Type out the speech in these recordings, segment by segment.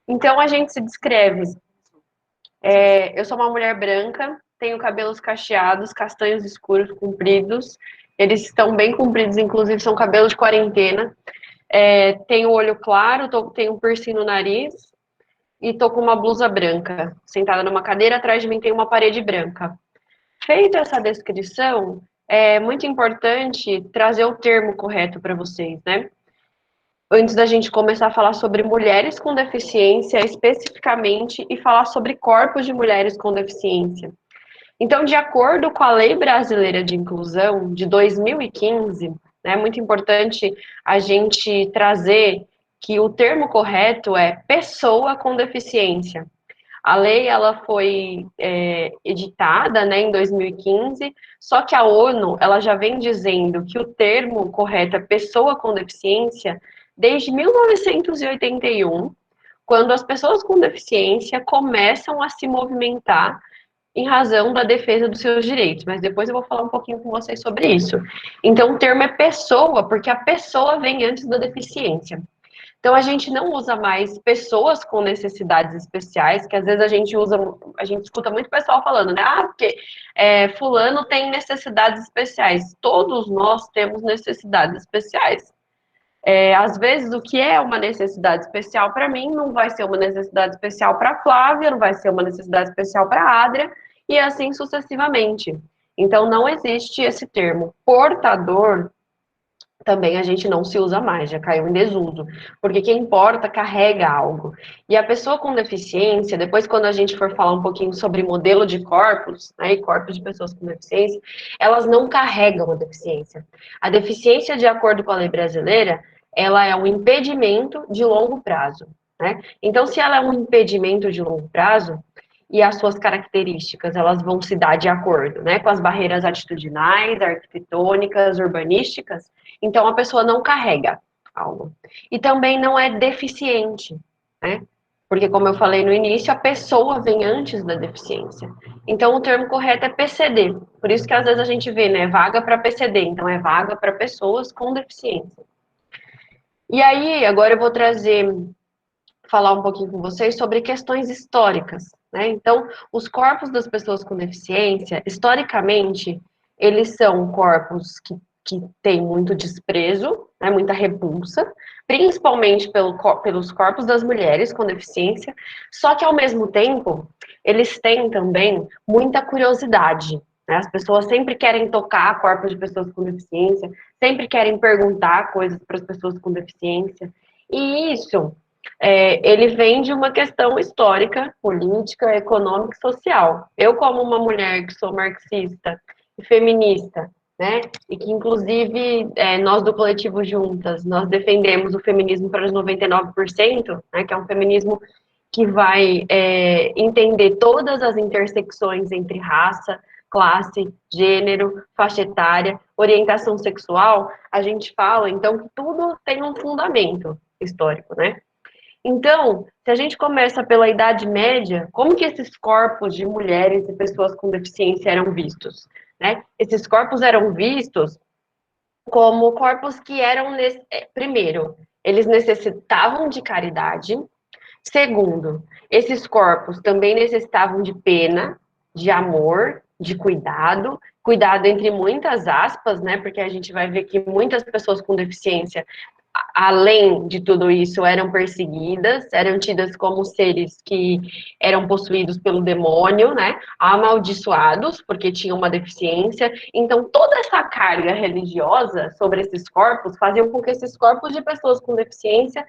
Então a gente se descreve. Eu sou uma mulher branca, tenho cabelos cacheados, castanhos escuros, compridos. Eles estão bem compridos, inclusive são cabelo de quarentena. Tenho olho claro, tenho um piercing no nariz e tô com uma blusa branca, sentada numa cadeira. Atrás de mim tem uma parede branca. Feita essa descrição, é muito importante trazer o termo correto para vocês, né? Antes da gente começar a falar sobre mulheres com deficiência especificamente e falar sobre corpos de mulheres com deficiência. Então, de acordo com a Lei Brasileira de Inclusão de 2015, né, é muito importante a gente trazer que o termo correto é pessoa com deficiência. A lei ela foi editada, né, em 2015, só que a ONU ela já vem dizendo que o termo correto é pessoa com deficiência desde 1981, quando as pessoas com deficiência começam a se movimentar em razão da defesa dos seus direitos, mas depois eu vou falar um pouquinho com vocês sobre isso. Então, o termo é pessoa, porque a pessoa vem antes da deficiência. Então, a gente não usa mais pessoas com necessidades especiais, que às vezes a gente escuta muito pessoal falando, né? Ah, porque fulano tem necessidades especiais. Todos nós temos necessidades especiais. Às vezes, o que é uma necessidade especial para mim não vai ser uma necessidade especial para a Flávia, não vai ser uma necessidade especial para a Adria, e assim sucessivamente. Então, não existe esse termo. Portador também a gente não se usa mais, já caiu em desuso, porque quem porta carrega algo. E a pessoa com deficiência, depois quando a gente for falar um pouquinho sobre modelo de corpos, né, e corpos de pessoas com deficiência, elas não carregam a deficiência. A deficiência, de acordo com a lei brasileira, ela é um impedimento de longo prazo, né? Então, se ela é um impedimento de longo prazo, e as suas características, elas vão se dar de acordo, né, com as barreiras atitudinais, arquitetônicas, urbanísticas, então a pessoa não carrega algo. E também não é deficiente, né? Porque, como eu falei no início, a pessoa vem antes da deficiência. Então, o termo correto é PCD. Por isso que às vezes a gente vê, né, vaga para PCD. Então, é vaga para pessoas com deficiência. E aí, agora eu vou falar um pouquinho com vocês sobre questões históricas, né? Então, os corpos das pessoas com deficiência, historicamente, eles são corpos que têm muito desprezo, né, muita repulsa, principalmente pelos corpos das mulheres com deficiência, só que, ao mesmo tempo, eles têm também muita curiosidade, né? As pessoas sempre querem tocar corpos de pessoas com deficiência, sempre querem perguntar coisas para as pessoas com deficiência, e isso ele vem de uma questão histórica, política, econômica e social. Eu, como uma mulher que sou marxista e feminista, né, e que, inclusive, nós do Coletivo Juntas, nós defendemos o feminismo para os 99%, né, que é um feminismo que vai entender todas as intersecções entre raça, classe, gênero, faixa etária, orientação sexual. A gente fala, então, que tudo tem um fundamento histórico, né? Então, se a gente começa pela Idade Média, como que esses corpos de mulheres e pessoas com deficiência eram vistos? Né? Esses corpos eram vistos como corpos que eram, primeiro, eles necessitavam de caridade. Segundo, esses corpos também necessitavam de pena, de amor, de cuidado, cuidado entre muitas aspas, né? Porque a gente vai ver que muitas pessoas com deficiência além de tudo isso, eram perseguidas, eram tidas como seres que eram possuídos pelo demônio, né? Amaldiçoados, porque tinham uma deficiência. Então, toda essa carga religiosa sobre esses corpos fazia com que esses corpos de pessoas com deficiência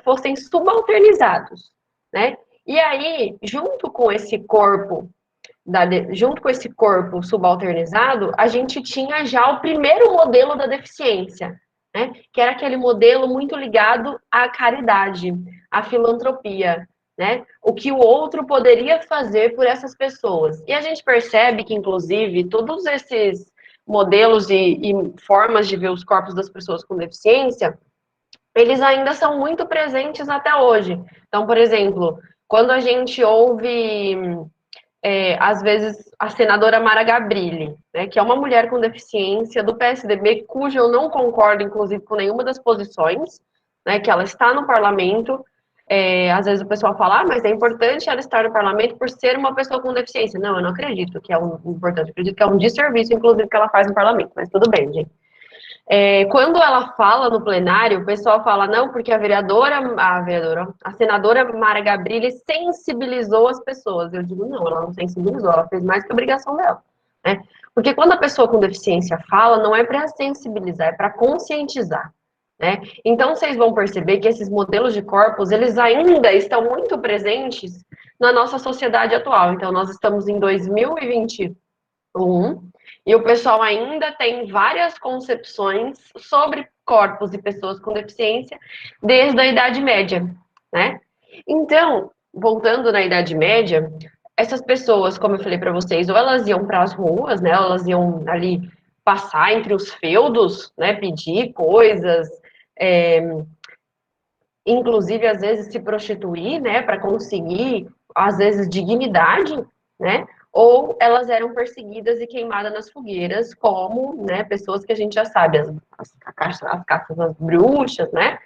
fossem subalternizados, né? E aí, junto com esse corpo subalternizado, a gente tinha já o primeiro modelo da deficiência, né? Que era aquele modelo muito ligado à caridade, à filantropia, né? O que o outro poderia fazer por essas pessoas. E a gente percebe que, inclusive, todos esses modelos e formas de ver os corpos das pessoas com deficiência, eles ainda são muito presentes até hoje. Então, por exemplo, quando a gente ouve às vezes, a senadora Mara Gabrilli, né, que é uma mulher com deficiência do PSDB, cujo eu não concordo, inclusive, com nenhuma das posições, né, que ela está no parlamento, Às vezes o pessoal fala, mas é importante ela estar no parlamento por ser uma pessoa com deficiência. Não, eu não acredito que é um importante, eu acredito que é um desserviço, inclusive, que ela faz no parlamento, mas tudo bem, gente. Quando ela fala no plenário, o pessoal fala, não, porque a senadora Mara Gabrilli sensibilizou as pessoas. Eu digo, não, ela não sensibilizou, ela fez mais que a obrigação dela, né? Porque quando a pessoa com deficiência fala, não é para sensibilizar, é para conscientizar, né? Então, vocês vão perceber que esses modelos de corpos, eles ainda estão muito presentes na nossa sociedade atual. Então, nós estamos em 2021, e o pessoal ainda tem várias concepções sobre corpos e pessoas com deficiência desde a Idade Média, né? Então, voltando na Idade Média, essas pessoas, como eu falei para vocês, ou elas iam para as ruas, né? Ou elas iam ali passar entre os feudos, né? Pedir coisas, é, inclusive às vezes se prostituir, né? Para conseguir, às vezes, dignidade, né? Ou elas eram perseguidas e queimadas nas fogueiras, como, né, pessoas que a gente já sabe, as caças das bruxas, né,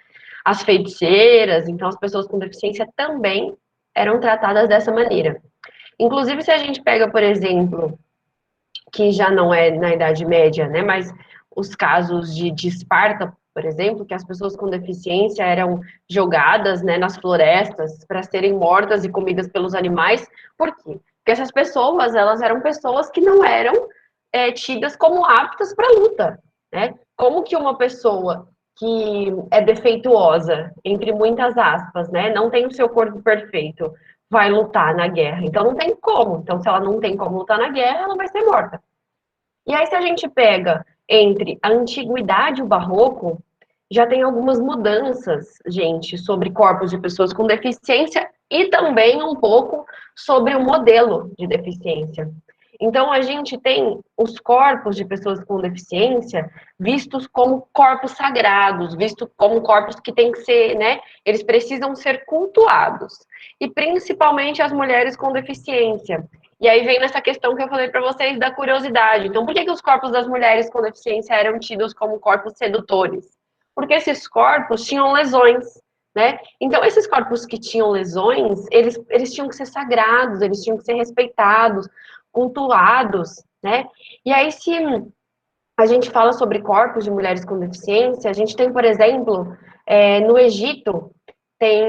as feiticeiras. Então, as pessoas com deficiência também eram tratadas dessa maneira. Inclusive, se a gente pega, por exemplo, que já não é na Idade Média, né, mas os casos de Esparta, por exemplo, que as pessoas com deficiência eram jogadas, né, nas florestas para serem mortas e comidas pelos animais. Por quê? Porque essas pessoas, elas eram pessoas que não eram tidas como aptas para luta, né? Como que uma pessoa que é defeituosa, entre muitas aspas, né, não tem o seu corpo perfeito, vai lutar na guerra? Então não tem como. Então, se ela não tem como lutar na guerra, ela vai ser morta. E aí, se a gente pega entre a antiguidade e o barroco, já tem algumas mudanças, gente, sobre corpos de pessoas com deficiência e também um pouco sobre o modelo de deficiência. Então, a gente tem os corpos de pessoas com deficiência vistos como corpos sagrados, vistos como corpos que têm que ser, né? Eles precisam ser cultuados. E principalmente as mulheres com deficiência. E aí vem nessa questão que eu falei para vocês da curiosidade. Então, por que os corpos das mulheres com deficiência eram tidos como corpos sedutores? Porque esses corpos tinham lesões, né? Então, esses corpos que tinham lesões, eles tinham que ser sagrados, eles tinham que ser respeitados, cultuados, né? E aí, se a gente fala sobre corpos de mulheres com deficiência, a gente tem, por exemplo, no Egito, tem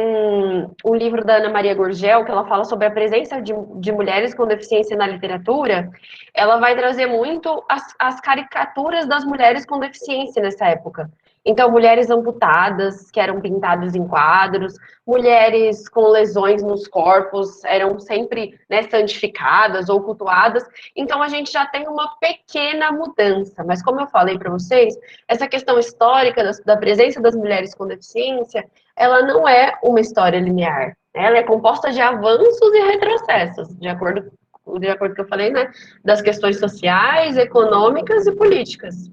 um livro da Ana Maria Gurgel, que ela fala sobre a presença de mulheres com deficiência na literatura. Ela vai trazer muito as caricaturas das mulheres com deficiência nessa época. Então, mulheres amputadas, que eram pintadas em quadros, mulheres com lesões nos corpos, eram sempre, né, santificadas ou cultuadas. Então, a gente já tem uma pequena mudança. Mas, como eu falei para vocês, essa questão histórica da presença das mulheres com deficiência, ela não é uma história linear. Ela é composta de avanços e retrocessos, de acordo com o que eu falei, né? Das questões sociais, econômicas e políticas.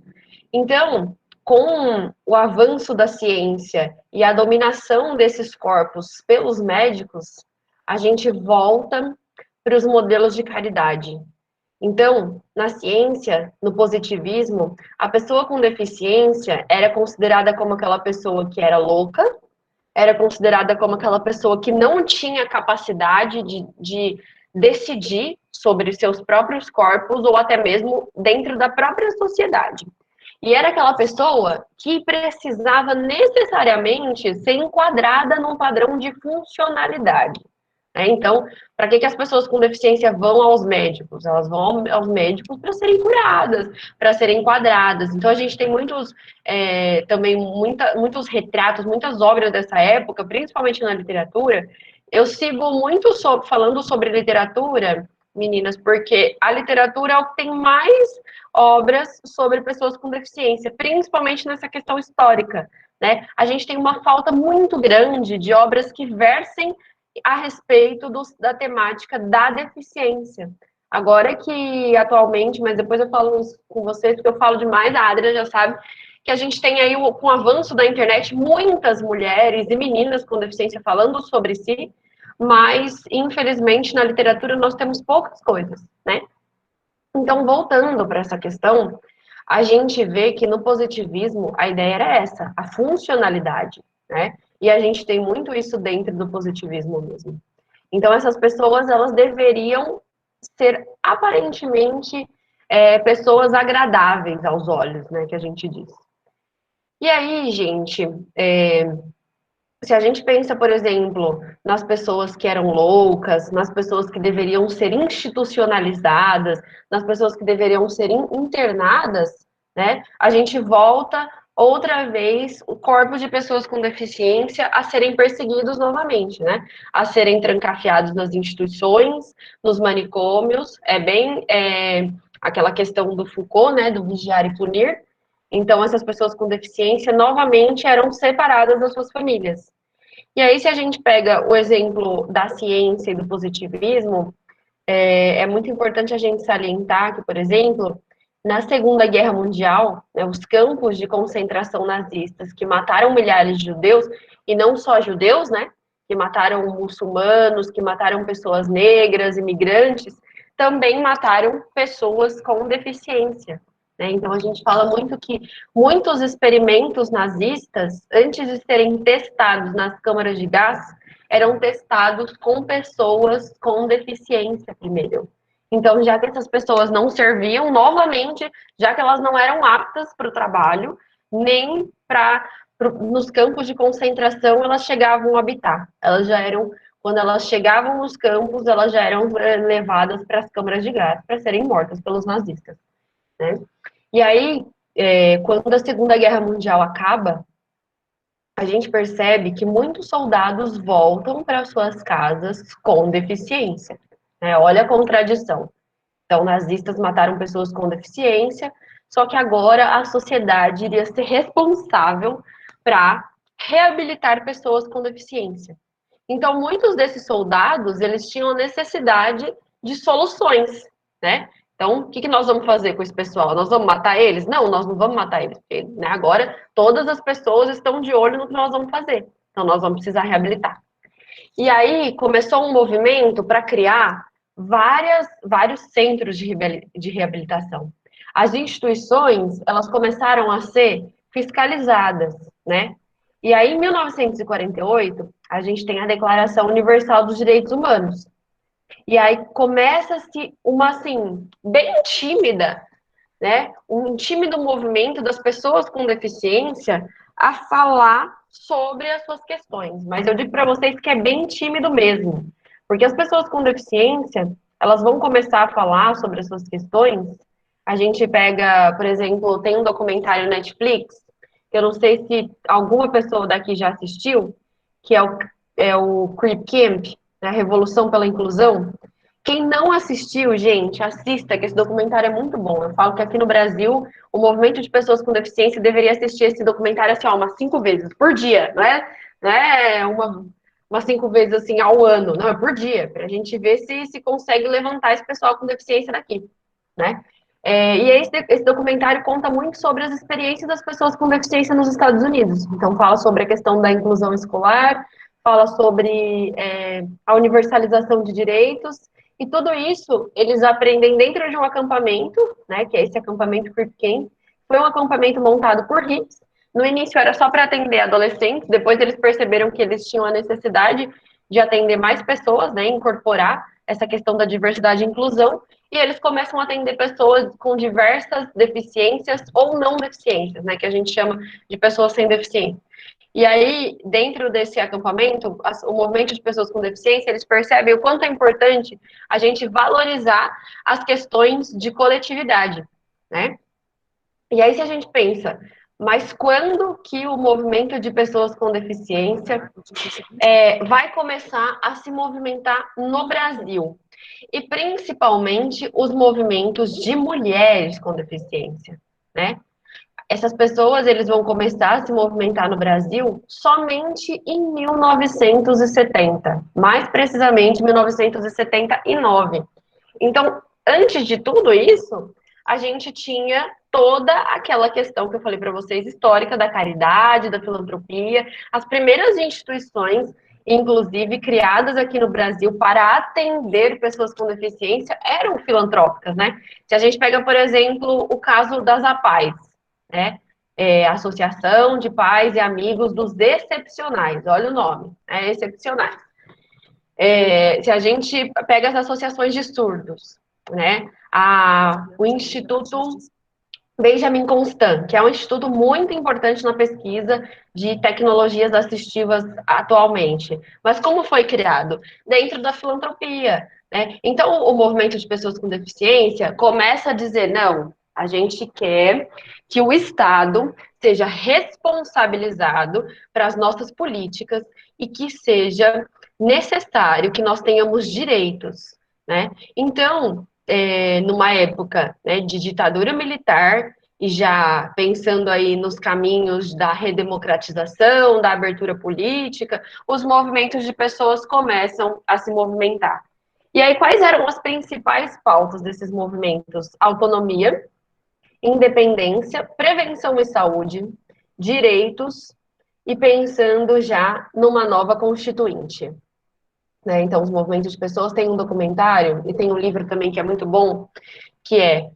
Então, com o avanço da ciência e a dominação desses corpos pelos médicos, a gente volta para os modelos de caridade. Então, na ciência, no positivismo, a pessoa com deficiência era considerada como aquela pessoa que era louca, era considerada como aquela pessoa que não tinha capacidade de decidir sobre seus próprios corpos ou até mesmo dentro da própria sociedade. E era aquela pessoa que precisava necessariamente ser enquadrada num padrão de funcionalidade. Então, para que as pessoas com deficiência vão aos médicos? Elas vão aos médicos para serem curadas, para serem enquadradas. Então, a gente tem também muitos retratos, muitas obras dessa época, principalmente na literatura. Eu sigo muito falando sobre literatura, meninas, porque a literatura é o que tem mais obras sobre pessoas com deficiência, principalmente nessa questão histórica, né? A gente tem uma falta muito grande de obras que versem a respeito da temática da deficiência. Agora que atualmente, mas depois eu falo isso com vocês, porque eu falo demais, a Adria já sabe, que a gente tem aí, com o avanço da internet, muitas mulheres e meninas com deficiência falando sobre si, mas, infelizmente, na literatura nós temos poucas coisas, né? Então, voltando para essa questão, a gente vê que no positivismo a ideia era essa, a funcionalidade, né? E a gente tem muito isso dentro do positivismo mesmo. Então, essas pessoas, elas deveriam ser aparentemente pessoas agradáveis aos olhos, né, que a gente diz. E aí, gente, se a gente pensa, por exemplo, nas pessoas que eram loucas, nas pessoas que deveriam ser institucionalizadas, nas pessoas que deveriam ser internadas, né? A gente volta outra vez o corpo de pessoas com deficiência a serem perseguidos novamente, né? A serem trancafiados nas instituições, nos manicômios. É bem aquela questão do Foucault, né? Do vigiar e punir. Então, essas pessoas com deficiência novamente eram separadas das suas famílias. E aí, se a gente pega o exemplo da ciência e do positivismo, é muito importante a gente salientar que, por exemplo, na Segunda Guerra Mundial, né, os campos de concentração nazistas que mataram milhares de judeus, e não só judeus, né, que mataram muçulmanos, que mataram pessoas negras, imigrantes, também mataram pessoas com deficiência. Né? Então, a gente fala muito que muitos experimentos nazistas, antes de serem testados nas câmaras de gás, eram testados com pessoas com deficiência primeiro. Então, já que essas pessoas não serviam, novamente, já que elas não eram aptas para o trabalho, nem para nos campos de concentração elas chegavam a habitar. Elas já eram, quando elas chegavam nos campos, elas já eram levadas para as câmaras de gás para serem mortas pelos nazistas. Né? E aí, quando a Segunda Guerra Mundial acaba, a gente percebe que muitos soldados voltam para suas casas com deficiência. Né? Olha a contradição. Então, nazistas mataram pessoas com deficiência, só que agora a sociedade iria ser responsável para reabilitar pessoas com deficiência. Então, muitos desses soldados, eles tinham necessidade de soluções, né? Então, o que nós vamos fazer com esse pessoal? Nós vamos matar eles? Não, nós não vamos matar eles, porque né, agora todas as pessoas estão de olho no que nós vamos fazer. Então, nós vamos precisar reabilitar. E aí, começou um movimento para criar vários centros de reabilitação. As instituições, elas começaram a ser fiscalizadas, né? E aí, em 1948, a gente tem a Declaração Universal dos Direitos Humanos. E aí começa-se uma, assim, bem tímida, né? Um tímido movimento das pessoas com deficiência a falar sobre as suas questões. Mas eu digo para vocês que é bem tímido mesmo. Porque as pessoas com deficiência, elas vão começar a falar sobre as suas questões. A gente pega, por exemplo, tem um documentário Netflix, que eu não sei se alguma pessoa daqui já assistiu, que é o Crip Camp, né, a Revolução pela Inclusão. Quem não assistiu, gente, assista, que esse documentário é muito bom. Eu falo que aqui no Brasil, o movimento de pessoas com deficiência deveria assistir esse documentário assim, ó, umas 5 vezes por dia, não é umas 5 vezes assim ao ano, não, é por dia, para a gente ver se consegue levantar esse pessoal com deficiência daqui, né? E esse documentário conta muito sobre as experiências das pessoas com deficiência nos Estados Unidos. Então, fala sobre a questão da inclusão escolar, fala sobre a universalização de direitos, e tudo isso eles aprendem dentro de um acampamento, né, que é esse acampamento Crip Camp. Foi um acampamento montado por hippies. No início era só para atender adolescentes, depois eles perceberam que eles tinham a necessidade de atender mais pessoas, né, incorporar essa questão da diversidade e inclusão, e eles começam a atender pessoas com diversas deficiências ou não deficiências, né, que a gente chama de pessoas sem deficiência. E aí, dentro desse acampamento, o movimento de pessoas com deficiência, eles percebem o quanto é importante a gente valorizar as questões de coletividade, né? E aí, se a gente pensa, mas quando que o movimento de pessoas com deficiência vai começar a se movimentar no Brasil? E principalmente os movimentos de mulheres com deficiência, né? Essas pessoas eles vão começar a se movimentar no Brasil somente em 1970, mais precisamente 1979. Então, antes de tudo isso, a gente tinha toda aquela questão que eu falei para vocês, histórica da caridade, da filantropia, as primeiras instituições, inclusive criadas aqui no Brasil para atender pessoas com deficiência, eram filantrópicas, né? Se a gente pega, por exemplo, o caso das APAES, né? Associação de Pais e Amigos dos Excepcionais, olha o nome, Excepcionais. Se a gente pega as associações de surdos, né? O Instituto Benjamin Constant, que é um instituto muito importante na pesquisa de tecnologias assistivas atualmente. Mas como foi criado? Dentro da filantropia, né? Então, o movimento de pessoas com deficiência começa a dizer, não, a gente quer que o Estado seja responsabilizado para as nossas políticas e que seja necessário que nós tenhamos direitos, né? Então, numa época, né, de ditadura militar, e já pensando aí nos caminhos da redemocratização, da abertura política, os movimentos de pessoas começam a se movimentar. E aí, quais eram as principais pautas desses movimentos? Autonomia, independência, prevenção e saúde, direitos, e pensando já numa nova constituinte. Né? Então, os movimentos de pessoas têm um documentário e tem um livro também que é muito bom, que é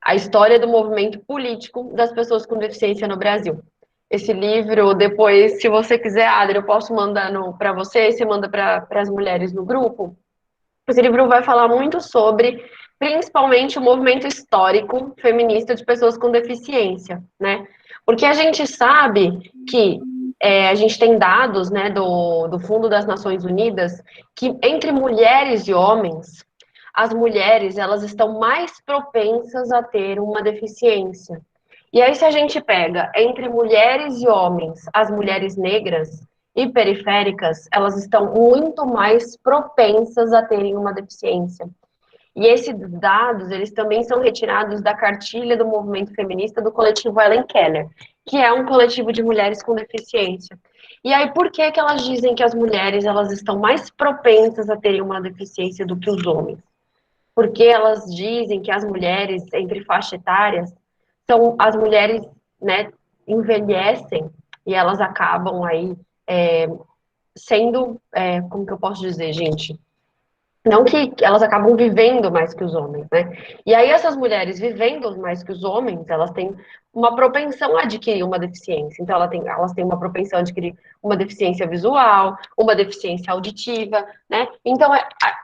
A História do Movimento Político das Pessoas com Deficiência no Brasil. Esse livro, depois, se você quiser, Adri, eu posso mandar para você, e você manda para as mulheres no grupo. Esse livro vai falar muito sobre, principalmente, o movimento histórico feminista de pessoas com deficiência, né? Porque a gente sabe que a gente tem dados, né, do Fundo das Nações Unidas, que entre mulheres e homens, as mulheres, elas estão mais propensas a ter uma deficiência. E aí, se a gente pega entre mulheres e homens, as mulheres negras e periféricas, elas estão muito mais propensas a terem uma deficiência. E esses dados, eles também são retirados da cartilha do movimento feminista do coletivo Ellen Keller, que é um coletivo de mulheres com deficiência. E aí, por que que elas dizem que as mulheres, elas estão mais propensas a terem uma deficiência do que os homens? Porque elas dizem que as mulheres entre faixa etárias são as mulheres, né, envelhecem e elas acabam aí sendo, como que eu posso dizer, gente? Não que elas acabam vivendo mais que os homens, né? E aí essas mulheres vivendo mais que os homens, elas têm uma propensão a adquirir uma deficiência. Então elas têm uma propensão a adquirir uma deficiência visual, uma deficiência auditiva, né? Então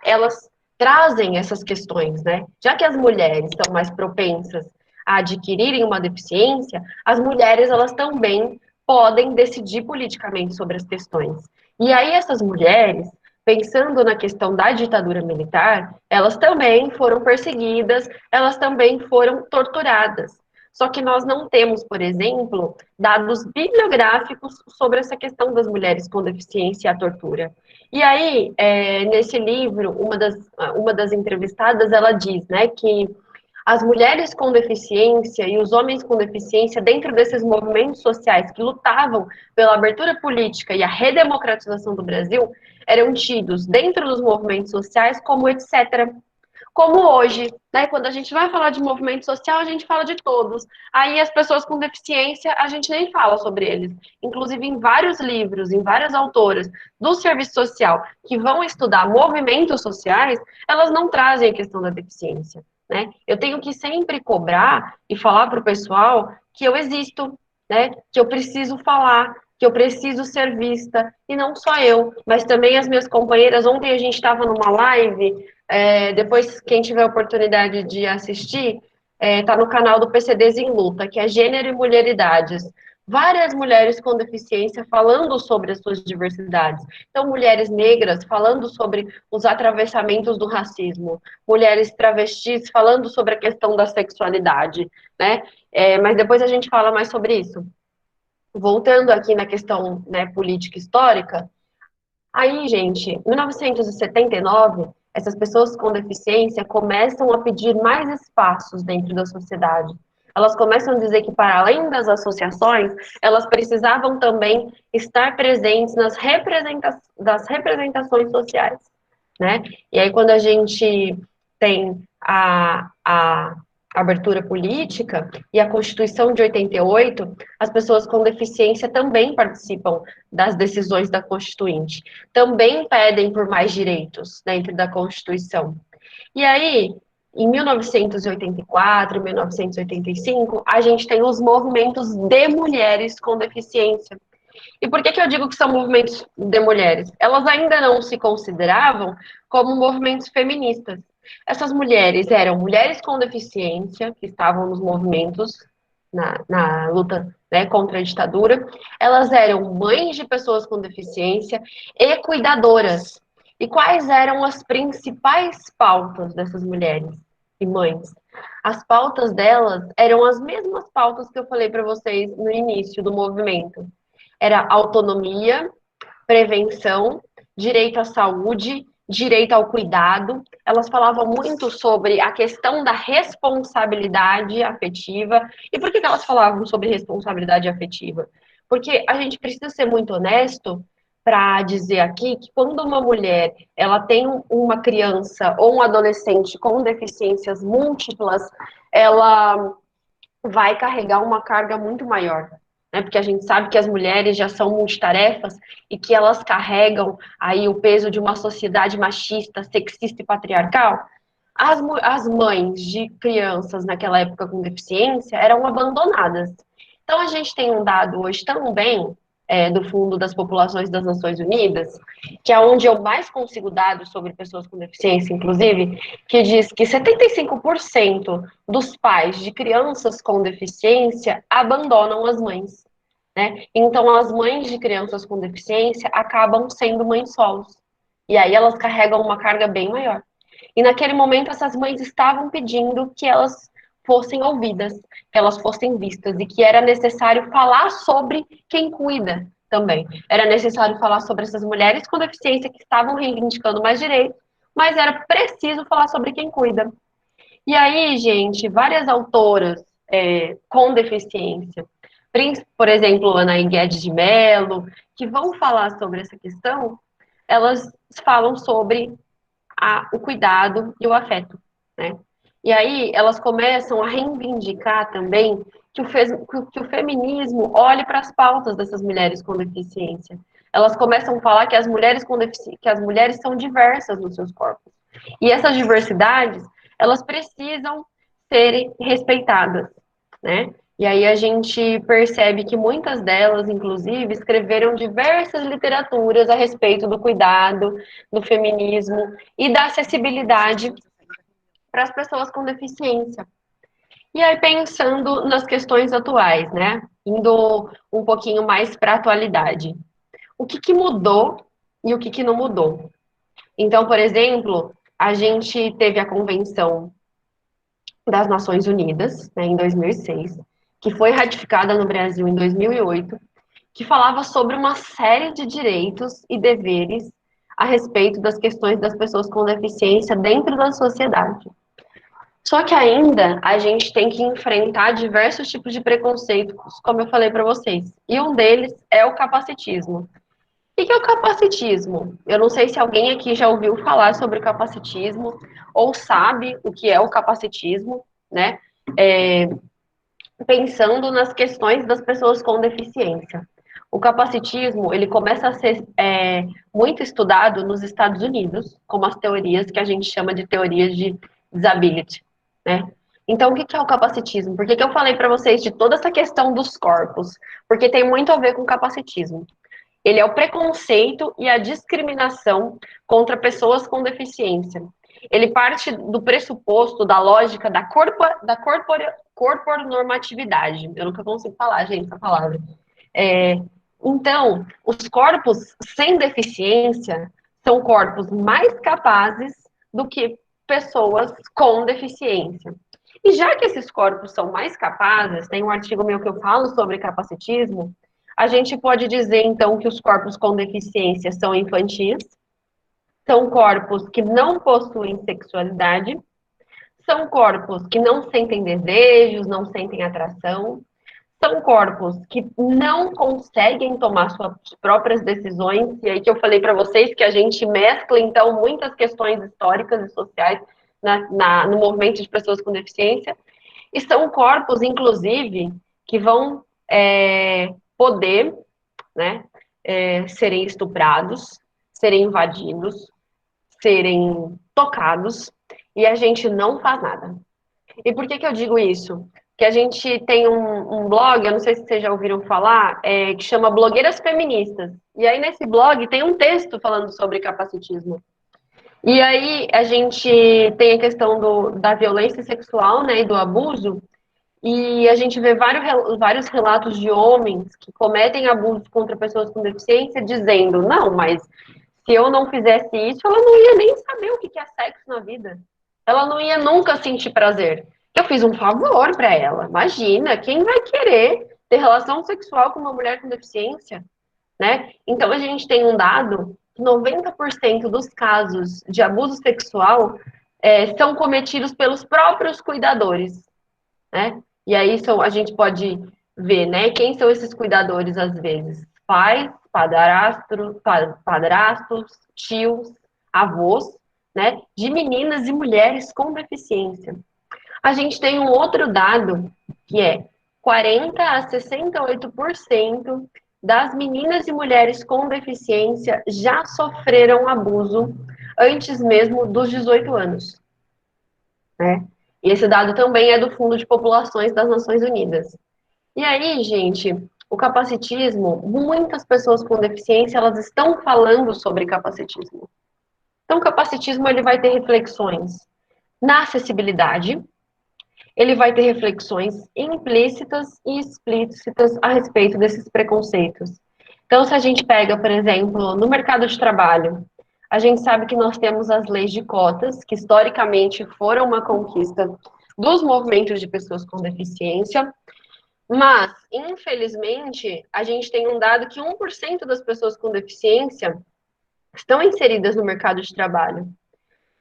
elas trazem essas questões, né? Já que as mulheres estão mais propensas a adquirirem uma deficiência, as mulheres elas também podem decidir politicamente sobre as questões. E aí essas mulheres pensando na questão da ditadura militar, elas também foram perseguidas, elas também foram torturadas. Só que nós não temos, por exemplo, dados bibliográficos sobre essa questão das mulheres com deficiência e a tortura. E aí, nesse livro, uma das entrevistadas, ela diz, né, que as mulheres com deficiência e os homens com deficiência, dentro desses movimentos sociais que lutavam pela abertura política e a redemocratização do Brasil, eram tidos dentro dos movimentos sociais como etc. Como hoje, né? Quando a gente vai falar de movimento social, a gente fala de todos. Aí as pessoas com deficiência, a gente nem fala sobre eles. Inclusive, em vários livros, em várias autoras do serviço social que vão estudar movimentos sociais, elas não trazem a questão da deficiência. Né? Eu tenho que sempre cobrar e falar para o pessoal que eu existo, né? Que eu preciso falar, que eu preciso ser vista, e não só eu, mas também as minhas companheiras. Ontem a gente estava numa live, depois quem tiver a oportunidade de assistir, está no canal do PCDs em Luta, que é Gênero e Mulheridades. Várias mulheres com deficiência falando sobre as suas diversidades. Então, mulheres negras falando sobre os atravessamentos do racismo, mulheres travestis falando sobre a questão da sexualidade, né? Mas depois a gente fala mais sobre isso. Voltando aqui na questão, né, política histórica, aí, gente, em 1979, essas pessoas com deficiência começam a pedir mais espaços dentro da sociedade. Elas começam a dizer que, para além das associações, elas precisavam também estar presentes das representações sociais, né? E aí, quando a gente tem a abertura política e a Constituição de 88, as pessoas com deficiência também participam das decisões da Constituinte, também pedem por mais direitos dentro da Constituição. E aí, em 1984, 1985, a gente tem os movimentos de mulheres com deficiência. E por que que eu digo que são movimentos de mulheres? Elas ainda não se consideravam como movimentos feministas. Essas mulheres eram mulheres com deficiência, que estavam nos movimentos, na luta, né, contra a ditadura. Elas eram mães de pessoas com deficiência e cuidadoras. E quais eram as principais pautas dessas mulheres e mães? As pautas delas eram as mesmas pautas que eu falei para vocês no início do movimento. Era autonomia, prevenção, direito à saúde, direito ao cuidado. Elas falavam muito sobre a questão da responsabilidade afetiva. E por que que elas falavam sobre responsabilidade afetiva? Porque a gente precisa ser muito honesto para dizer aqui que quando uma mulher ela tem uma criança ou um adolescente com deficiências múltiplas, ela vai carregar uma carga muito maior, né? Porque a gente sabe que as mulheres já são multitarefas e que elas carregam aí o peso de uma sociedade machista, sexista e patriarcal. As mães de crianças naquela época com deficiência eram abandonadas. Então a gente tem um dado hoje também do Fundo das Populações das Nações Unidas, que é onde eu mais consigo dados sobre pessoas com deficiência, inclusive, que diz que 75% dos pais de crianças com deficiência abandonam as mães, né? Então, as mães de crianças com deficiência acabam sendo mães solos. E aí elas carregam uma carga bem maior. E naquele momento, essas mães estavam pedindo que elas fossem ouvidas, que elas fossem vistas, e que era necessário falar sobre quem cuida também. Era necessário falar sobre essas mulheres com deficiência que estavam reivindicando mais direitos, mas era preciso falar sobre quem cuida. E aí, gente, várias autoras com deficiência, por exemplo, Ana Guedes de Mello, que vão falar sobre essa questão, elas falam sobre o cuidado e o afeto, né? E aí elas começam a reivindicar também que o feminismo olhe para as pautas dessas mulheres com deficiência. Elas começam a falar que as mulheres que as mulheres são diversas nos seus corpos. E essas diversidades, elas precisam ser respeitadas, né? E aí a gente percebe que muitas delas, inclusive, escreveram diversas literaturas a respeito do cuidado, do feminismo e da acessibilidade para as pessoas com deficiência. E aí pensando nas questões atuais, né? Indo um pouquinho mais para a atualidade. O que mudou e o que não mudou? Então, por exemplo, a gente teve a Convenção das Nações Unidas, né, em 2006, que foi ratificada no Brasil em 2008, que falava sobre uma série de direitos e deveres a respeito das questões das pessoas com deficiência dentro da sociedade. Só que ainda a gente tem que enfrentar diversos tipos de preconceitos, como eu falei para vocês. E um deles é o capacitismo. O que é o capacitismo? Eu não sei se alguém aqui já ouviu falar sobre o capacitismo ou sabe o que é o capacitismo, né? É, pensando nas questões das pessoas com deficiência. O capacitismo, ele começa a ser muito estudado nos Estados Unidos, como as teorias que a gente chama de teorias de disability, né? Então, o que é o capacitismo? Por que eu falei para vocês de toda essa questão dos corpos? Porque tem muito a ver com o capacitismo. Ele é o preconceito e a discriminação contra pessoas com deficiência. Ele parte do pressuposto, da lógica corponormatividade. Eu nunca consigo falar, gente, essa palavra. Então, os corpos sem deficiência são corpos mais capazes do que pessoas com deficiência. E já que esses corpos são mais capazes, tem um artigo meu que eu falo sobre capacitismo, a gente pode dizer, então, que os corpos com deficiência são infantis, são corpos que não possuem sexualidade, são corpos que não sentem desejos, não sentem atração, são corpos que não conseguem tomar suas próprias decisões, e aí que eu falei para vocês que a gente mescla, então, muitas questões históricas e sociais no movimento de pessoas com deficiência, e são corpos, inclusive, que vão poder, né, serem estuprados, serem invadidos, serem tocados e a gente não faz nada. E por que que eu digo isso? Que a gente tem um blog, eu não sei se vocês já ouviram falar, que chama Blogueiras Feministas. E aí nesse blog tem um texto falando sobre capacitismo. E aí a gente tem a questão da violência sexual, né, e do abuso, e a gente vê vários relatos de homens que cometem abusos contra pessoas com deficiência, dizendo, não, mas se eu não fizesse isso, ela não ia nem saber o que é sexo na vida. Ela não ia nunca sentir prazer. Eu fiz um favor para ela. Imagina, quem vai querer ter relação sexual com uma mulher com deficiência, né? Então a gente tem um dado que 90% dos casos de abuso sexual são cometidos pelos próprios cuidadores, né? E aí a gente pode ver, né? Quem são esses cuidadores às vezes? Pais, padrastos, tios, avós, né? De meninas e mulheres com deficiência. A gente tem um outro dado que é 40 a 68% das meninas e mulheres com deficiência já sofreram abuso antes mesmo dos 18 anos, né? E esse dado também é do Fundo de Populações das Nações Unidas. E aí, gente, o capacitismo, muitas pessoas com deficiência, elas estão falando sobre capacitismo. Então, o capacitismo, ele vai ter reflexões na acessibilidade, ele vai ter reflexões implícitas e explícitas a respeito desses preconceitos. Então, se a gente pega, por exemplo, no mercado de trabalho, a gente sabe que nós temos as leis de cotas, que historicamente foram uma conquista dos movimentos de pessoas com deficiência, mas, infelizmente, a gente tem um dado que 1% das pessoas com deficiência estão inseridas no mercado de trabalho.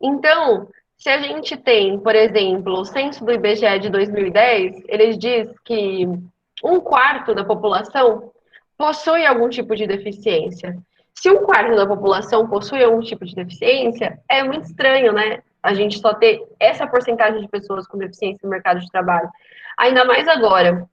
Então, se a gente tem, por exemplo, o censo do IBGE de 2010, ele diz que um quarto da população possui algum tipo de deficiência. Se um quarto da população possui algum tipo de deficiência, é muito estranho, né? A gente só ter essa porcentagem de pessoas com deficiência no mercado de trabalho. Ainda mais agora.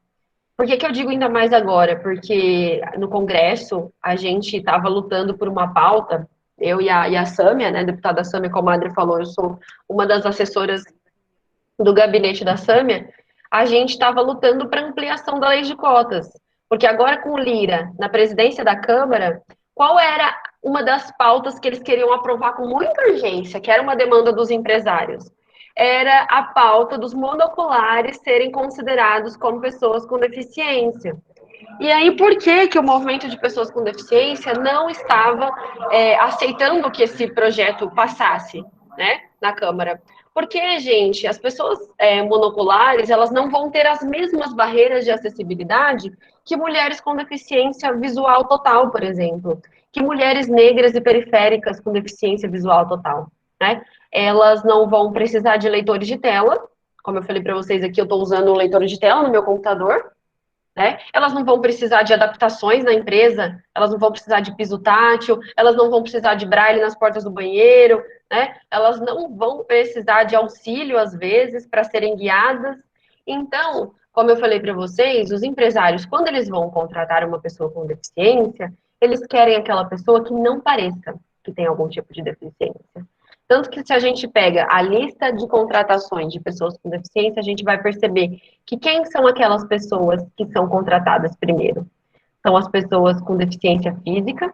Por que que eu digo ainda mais agora? Porque no Congresso a gente estava lutando por uma pauta, eu e a Sâmia, né, a deputada Sâmia, como a Adri falou, eu sou uma das assessoras do gabinete da Sâmia, a gente estava lutando para ampliação da lei de cotas. Porque agora com o Lira na presidência da Câmara, qual era uma das pautas que eles queriam aprovar com muita urgência, que era uma demanda dos empresários? Era a pauta dos monoculares serem considerados como pessoas com deficiência. E aí, por que que o movimento de pessoas com deficiência não estava aceitando que esse projeto passasse, né, na Câmara? Porque, gente, as pessoas monoculares, elas não vão ter as mesmas barreiras de acessibilidade que mulheres com deficiência visual total, por exemplo, que mulheres negras e periféricas com deficiência visual total, né? Elas não vão precisar de leitores de tela, como eu falei para vocês aqui, eu estou usando um leitor de tela no meu computador, né? Elas não vão precisar de adaptações na empresa, elas não vão precisar de piso tátil, elas não vão precisar de braille nas portas do banheiro, né? Elas não vão precisar de auxílio, às vezes, para serem guiadas. Então, como eu falei para vocês, os empresários, quando eles vão contratar uma pessoa com deficiência, eles querem aquela pessoa que não pareça que tem algum tipo de deficiência. Tanto que se a gente pega a lista de contratações de pessoas com deficiência, a gente vai perceber que quem são aquelas pessoas que são contratadas primeiro? São as pessoas com deficiência física,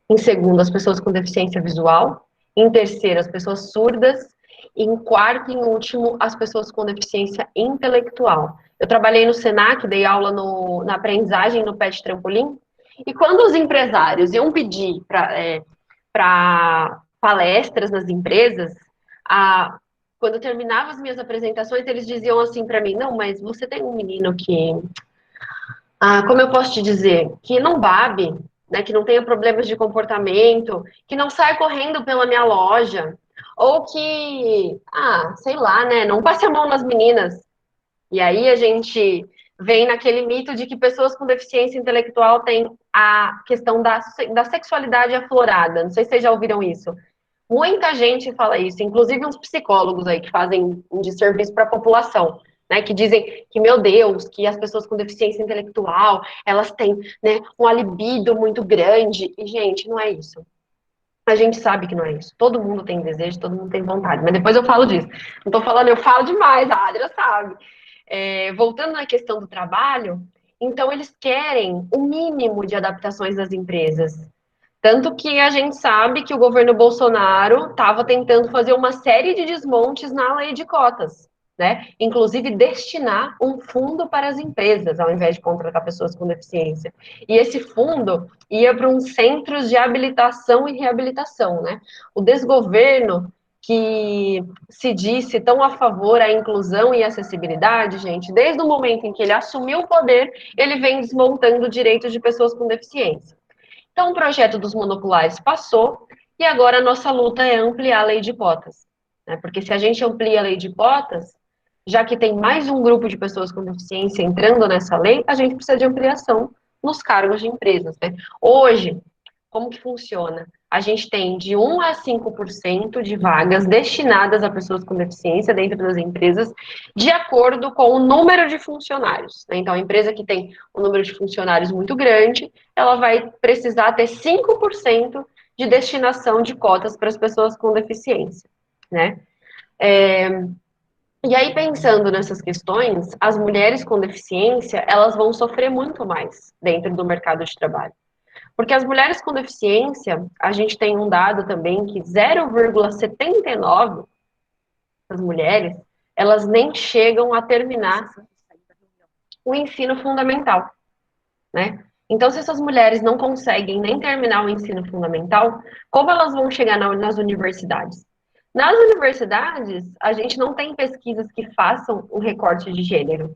em segundo, as pessoas com deficiência visual, em terceiro, as pessoas surdas, e em quarto e em último, as pessoas com deficiência intelectual. Eu trabalhei no Senac, dei aula na aprendizagem no PET Trampolim, e quando os empresários iam pedir para palestras nas empresas, quando eu terminava as minhas apresentações, eles diziam assim para mim: não, mas você tem um menino que, como eu posso te dizer, que não babe, né, que não tenha problemas de comportamento, que não sai correndo pela minha loja, ou que, sei lá, né, não passe a mão nas meninas. E aí a gente vem naquele mito de que pessoas com deficiência intelectual têm a questão da sexualidade aflorada. Não sei se vocês já ouviram isso. Muita gente fala isso, inclusive uns psicólogos aí que fazem um desserviço para a população, né? Que dizem que, meu Deus, que as pessoas com deficiência intelectual, elas têm, né, uma libido muito grande. E, gente, não é isso. A gente sabe que não é isso. Todo mundo tem desejo, todo mundo tem vontade. Mas depois eu falo disso. Não tô falando, eu falo demais, a Adria sabe. Voltando na questão do trabalho, então eles querem o mínimo de adaptações das empresas. Tanto que a gente sabe que o governo Bolsonaro estava tentando fazer uma série de desmontes na lei de cotas, né? Inclusive destinar um fundo para as empresas, ao invés de contratar pessoas com deficiência. E esse fundo ia para uns centros de habilitação e reabilitação, né? O desgoverno que se disse tão a favor à inclusão e acessibilidade, gente, desde o momento em que ele assumiu o poder, ele vem desmontando direitos de pessoas com deficiência. Então, o projeto dos monoculares passou e agora a nossa luta é ampliar a lei de cotas. Né? Porque se a gente amplia a lei de cotas, já que tem mais um grupo de pessoas com deficiência entrando nessa lei, a gente precisa de ampliação nos cargos de empresas. Né? Hoje, como que funciona? A gente tem de 1 a 5% de vagas destinadas a pessoas com deficiência dentro das empresas, de acordo com o número de funcionários. Né? Então, a empresa que tem um número de funcionários muito grande, ela vai precisar ter 5% de destinação de cotas para as pessoas com deficiência. Né? E aí, pensando nessas questões, as mulheres com deficiência, elas vão sofrer muito mais dentro do mercado de trabalho. Porque as mulheres com deficiência, a gente tem um dado também que 0,79 das mulheres, elas nem chegam a terminar o ensino fundamental, né? Então, se essas mulheres não conseguem nem terminar o ensino fundamental, como elas vão chegar nas universidades? Nas universidades, a gente não tem pesquisas que façam o recorte de gênero.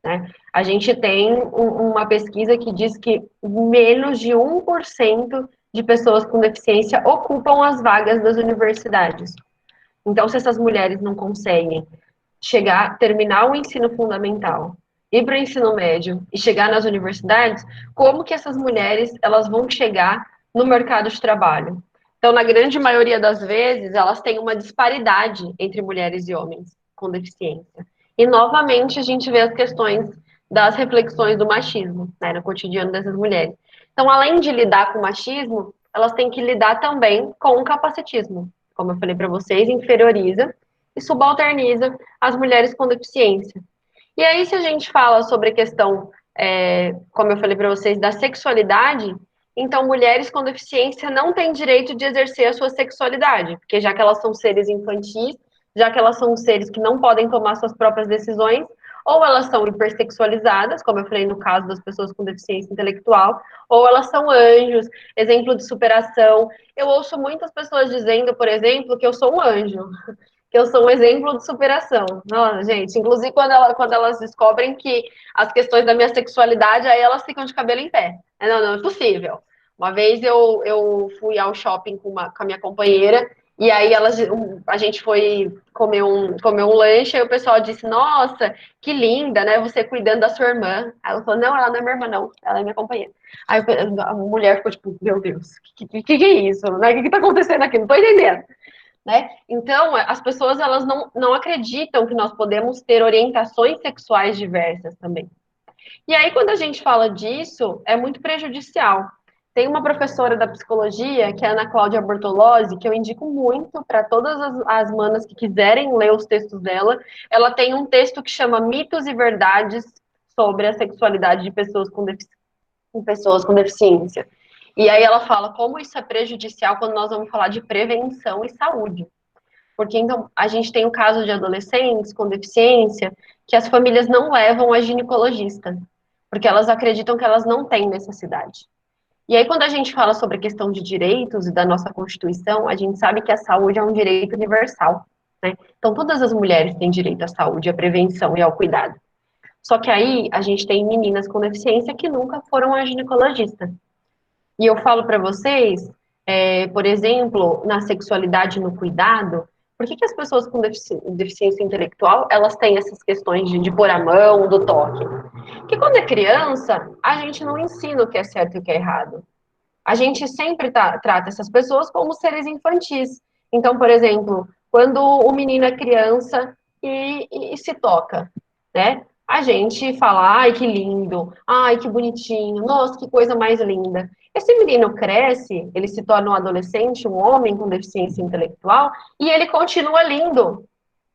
Né? A gente tem uma pesquisa que diz que menos de 1% de pessoas com deficiência ocupam as vagas das universidades. Então, se essas mulheres não conseguem terminar o ensino fundamental, ir para o ensino médio e chegar nas universidades, como que essas mulheres elas vão chegar no mercado de trabalho? Então, na grande maioria das vezes, elas têm uma disparidade entre mulheres e homens com deficiência. E, novamente, a gente vê as questões das reflexões do machismo, né, no cotidiano dessas mulheres. Então, além de lidar com o machismo, elas têm que lidar também com o capacitismo. Como eu falei para vocês, inferioriza e subalterniza as mulheres com deficiência. E aí, se a gente fala sobre a questão, como eu falei para vocês, da sexualidade, então mulheres com deficiência não têm direito de exercer a sua sexualidade, porque já que elas são seres infantis, já que elas são seres que não podem tomar suas próprias decisões, ou elas são hipersexualizadas, como eu falei no caso das pessoas com deficiência intelectual, ou elas são anjos, exemplo de superação. Eu ouço muitas pessoas dizendo, por exemplo, que eu sou um anjo, que eu sou um exemplo de superação. Não, gente, inclusive quando elas descobrem que as questões da minha sexualidade, aí elas ficam de cabelo em pé. Não, não é possível. Uma vez eu fui ao shopping com a minha companheira, e aí a gente foi comer um lanche, e o pessoal disse, nossa, que linda, né, você cuidando da sua irmã. Aí ela falou, não, ela não é minha irmã, não, ela é minha companheira. Aí a mulher ficou tipo, meu Deus, que é isso? Né? O que tá acontecendo aqui? Não tô entendendo. Né? Então, as pessoas elas não acreditam que nós podemos ter orientações sexuais diversas também. E aí, quando a gente fala disso, é muito prejudicial. Tem uma professora da psicologia, que é a Ana Cláudia Bortolozzi, que eu indico muito para todas as manas que quiserem ler os textos dela. Ela tem um texto que chama Mitos e Verdades sobre a sexualidade de pessoas com pessoas com deficiência. E aí ela fala como isso é prejudicial quando nós vamos falar de prevenção e saúde. Porque então a gente tem o caso de adolescentes com deficiência que as famílias não levam a ginecologista, porque elas acreditam que elas não têm necessidade. E aí, quando a gente fala sobre a questão de direitos e da nossa Constituição, a gente sabe que a saúde é um direito universal. Né? Então, todas as mulheres têm direito à saúde, à prevenção e ao cuidado. Só que aí a gente tem meninas com deficiência que nunca foram a ginecologista. E eu falo para vocês, por exemplo, na sexualidade e no cuidado, por que as pessoas com deficiência intelectual, elas têm essas questões de pôr a mão, do toque? Porque quando é criança, a gente não ensina o que é certo e o que é errado. A gente sempre trata essas pessoas como seres infantis. Então, por exemplo, quando o menino é criança e se toca, né? A gente fala, ai, que lindo, ai, que bonitinho, nossa, que coisa mais linda. Esse menino cresce, ele se torna um adolescente, um homem com deficiência intelectual, e ele continua lindo.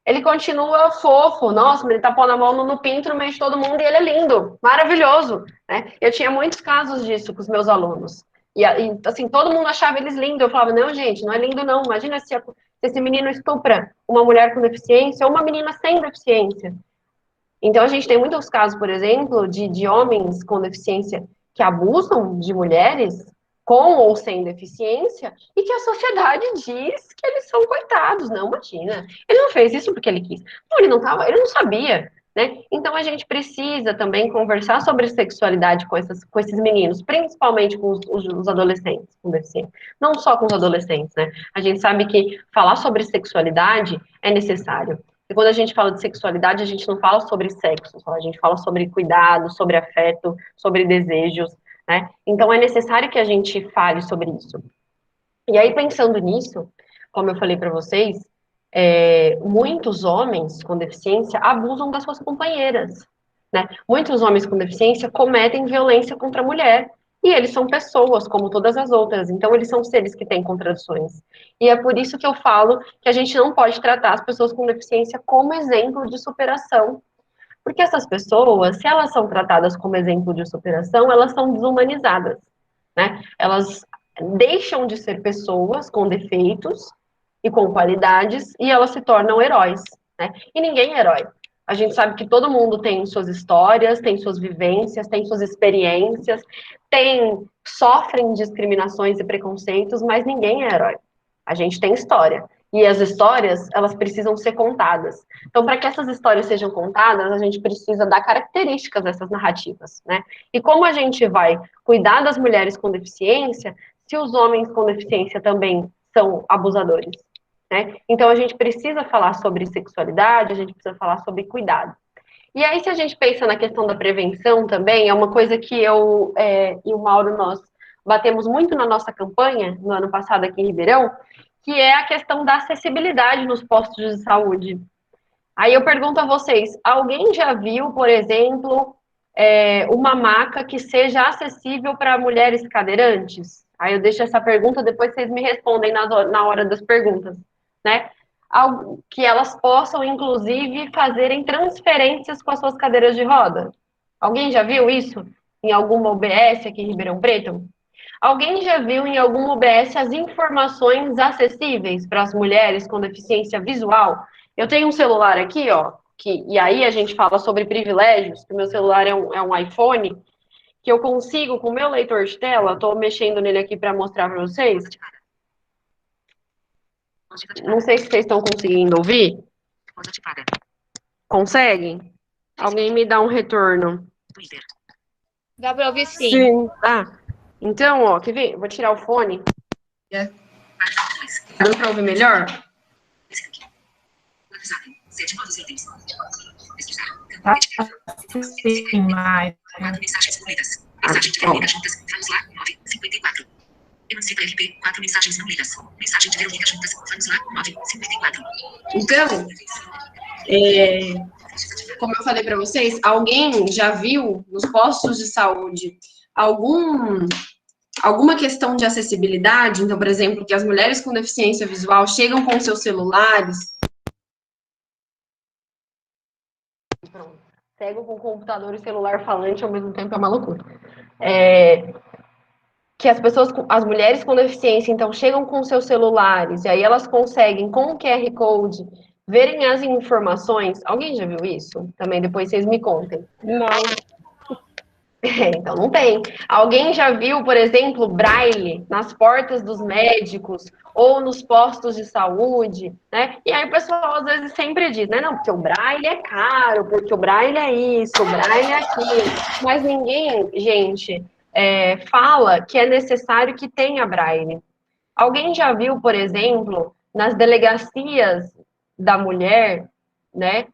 Ele continua fofo, nossa, ele tá pondo a mão no pinto no meio de todo mundo e ele é lindo, maravilhoso, né? Eu tinha muitos casos disso com os meus alunos. Assim, todo mundo achava eles lindos. Eu falava, não, gente, não é lindo, não. Imagina se esse menino estupra uma mulher com deficiência ou uma menina sem deficiência. Então, a gente tem muitos casos, por exemplo, de homens com deficiência que abusam de mulheres com ou sem deficiência e que a sociedade diz que eles são coitados. Não, imagina. Ele não fez isso porque ele quis. Não, ele não sabia, né? Então, a gente precisa também conversar sobre sexualidade com esses meninos, principalmente com os adolescentes com deficiência. Não só com os adolescentes, né? A gente sabe que falar sobre sexualidade é necessário. E quando a gente fala de sexualidade, a gente não fala sobre sexo, a gente fala sobre cuidado, sobre afeto, sobre desejos, né? Então é necessário que a gente fale sobre isso. E aí, pensando nisso, como eu falei para vocês, muitos homens com deficiência abusam das suas companheiras, né? Muitos homens com deficiência cometem violência contra a mulher. E eles são pessoas, como todas as outras. Então, eles são seres que têm contradições. E é por isso que eu falo que a gente não pode tratar as pessoas com deficiência como exemplo de superação. Porque essas pessoas, se elas são tratadas como exemplo de superação, elas são desumanizadas, né? Elas deixam de ser pessoas com defeitos e com qualidades e elas se tornam heróis, né? E ninguém é herói. A gente sabe que todo mundo tem suas histórias, tem suas vivências, tem suas experiências, sofrem discriminações e preconceitos, mas ninguém é herói. A gente tem história. E as histórias, elas precisam ser contadas. Então, para que essas histórias sejam contadas, a gente precisa dar características dessas narrativas, né? E como a gente vai cuidar das mulheres com deficiência, se os homens com deficiência também são abusadores, né? Então, a gente precisa falar sobre sexualidade, a gente precisa falar sobre cuidado. E aí, se a gente pensa na questão da prevenção também, é uma coisa que eu e o Mauro, nós batemos muito na nossa campanha, no ano passado aqui em Ribeirão, que é a questão da acessibilidade nos postos de saúde. Aí eu pergunto a vocês, alguém já viu, por exemplo, uma maca que seja acessível para mulheres cadeirantes? Aí eu deixo essa pergunta, depois vocês me respondem na hora das perguntas, né? Que elas possam, inclusive, fazerem transferências com as suas cadeiras de roda. Alguém já viu isso em alguma UBS aqui em Ribeirão Preto? Alguém já viu em alguma UBS as informações acessíveis para as mulheres com deficiência visual? Eu tenho um celular aqui, ó, e aí a gente fala sobre privilégios, que o meu celular é um iPhone, que eu consigo, com o meu leitor de tela, estou mexendo nele aqui para mostrar para vocês. Não sei se vocês estão conseguindo ouvir. Conseguem? Alguém me dá um retorno. Dá para ouvir sim. Sim. Ah, então, ó, quer ver? Vou tirar o fone. Tá dando para ouvir melhor? Tá sim, mas... Mensagens concluídas. Mensagem de Verônica Juntas. Vamos lá. 9:54. Emancipa RP. 4 mensagens não lidas. Mensagem de Verônica Juntas. Vamos lá. 9:54. Então, como eu falei para vocês, alguém já viu nos postos de saúde alguma questão de acessibilidade? Então, por exemplo, que as mulheres com deficiência visual chegam com seus celulares. Pronto. Cego com computador e celular falante ao mesmo tempo é uma loucura. Que as mulheres com deficiência, então, chegam com seus celulares e aí elas conseguem, com o QR Code, verem as informações. Alguém já viu isso? Também depois vocês me contem. Não. Então não tem. Alguém já viu, por exemplo, braille nas portas dos médicos ou nos postos de saúde, né? E aí o pessoal às vezes sempre diz, né? Não, porque o braille é caro, porque o braille é isso, o braille é aquilo. Mas ninguém, gente, fala que é necessário que tenha braille. Alguém já viu, por exemplo, nas delegacias da mulher, né?